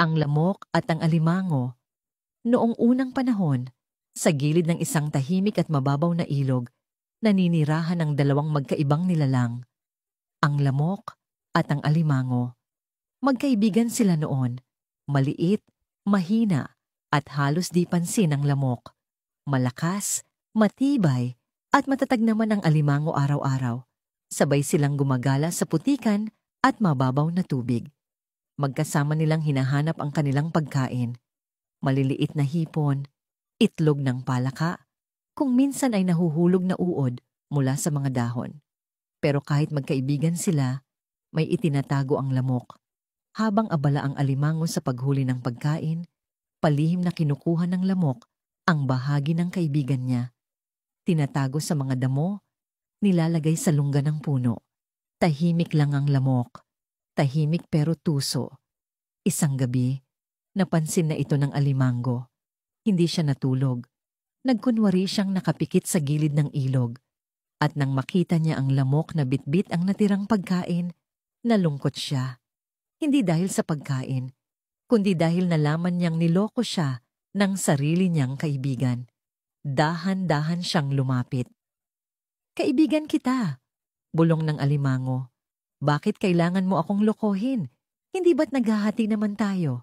Ang lamok at ang alimango. Noong unang panahon, sa gilid ng isang tahimik at mababaw na ilog, naninirahan ng dalawang magkaibang nilalang, ang lamok at ang alimango. Magkaibigan sila noon, maliit, mahina, at halos di pansin ang lamok. Malakas, matibay, at matatag naman ang alimango araw-araw. Sabay silang gumagala sa putikan at mababaw na tubig. Magkasama nilang hinahanap ang kanilang pagkain. Maliliit na hipon, itlog ng palaka, kung minsan ay nahuhulog na uod mula sa mga dahon. Pero kahit magkaibigan sila, may itinatago ang lamok. Habang abala ang alimango sa paghuli ng pagkain, palihim na kinukuha ng lamok ang bahagi ng kaibigan niya. Tinatago sa mga damo, nilalagay sa lungga ng puno. Tahimik lang ang lamok. Tahimik pero tuso. Isang gabi, napansin na ito ng alimango. Hindi siya natulog. Nagkunwari siyang nakapikit sa gilid ng ilog. At nang makita niya ang lamok na bitbit ang natirang pagkain, nalungkot siya. Hindi dahil sa pagkain, kundi dahil nalaman niyang niloko siya ng sarili niyang kaibigan. Dahan-dahan siyang lumapit. "Kaibigan kita," bulong ng alimango. "Bakit kailangan mo akong lokohin? Hindi ba't naghahati naman tayo?"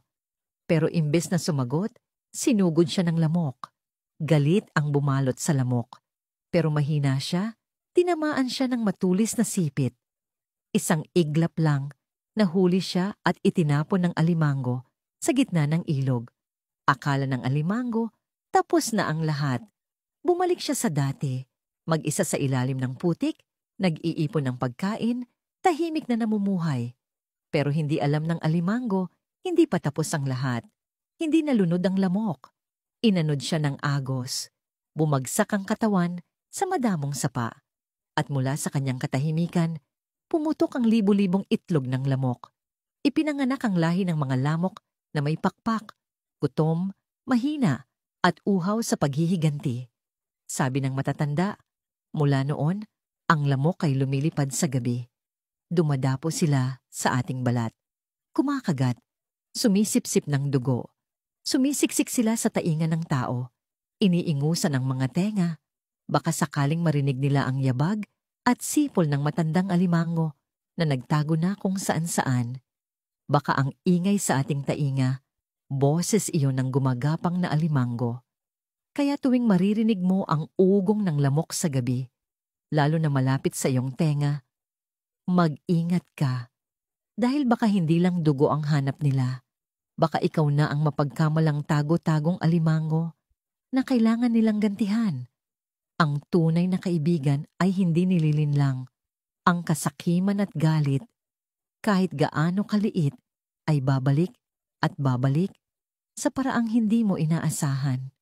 Pero imbes na sumagot, sinugod siya ng lamok. Galit ang bumalot sa lamok. Pero mahina siya, tinamaan siya ng matulis na sipit. Isang iglap lang, nahuli siya at itinapon ng alimango sa gitna ng ilog. Akala ng alimango, tapos na ang lahat. Bumalik siya sa dati, mag-isa sa ilalim ng putik, nag-iipon ng pagkain, tahimik na namumuhay. Pero hindi alam ng alimango, hindi pa tapos ang lahat. Hindi nalunod ang lamok. Inanod siya ng agos. Bumagsak ang katawan sa madamong sapa. At mula sa kanyang katahimikan, pumutok ang libu-libong itlog ng lamok. Ipinanganak ang lahi ng mga lamok na may pakpak, gutom, mahina, at uhaw sa paghihiganti. Sabi ng matatanda, mula noon, ang lamok ay lumilipad sa gabi. Dumadapo sila sa ating balat. Kumakagat, sumisipsip ng dugo. Sumisiksik sila sa tainga ng tao. Iniingusan ang mga tenga. Baka sakaling marinig nila ang yabag at sipol ng matandang alimango na nagtago na kung saan-saan. Baka ang ingay sa ating tainga, boses iyon ng gumagapang na alimango. Kaya tuwing maririnig mo ang ugong ng lamok sa gabi, lalo na malapit sa iyong tenga, mag-ingat ka. Dahil baka hindi lang dugo ang hanap nila. Baka ikaw na ang mapagkamalang tago-tagong alimango na kailangan nilang gantihan. Ang tunay na kaibigan ay hindi nililinlang. Ang kasakiman at galit, kahit gaano kaliit, ay babalik at babalik sa paraang hindi mo inaasahan.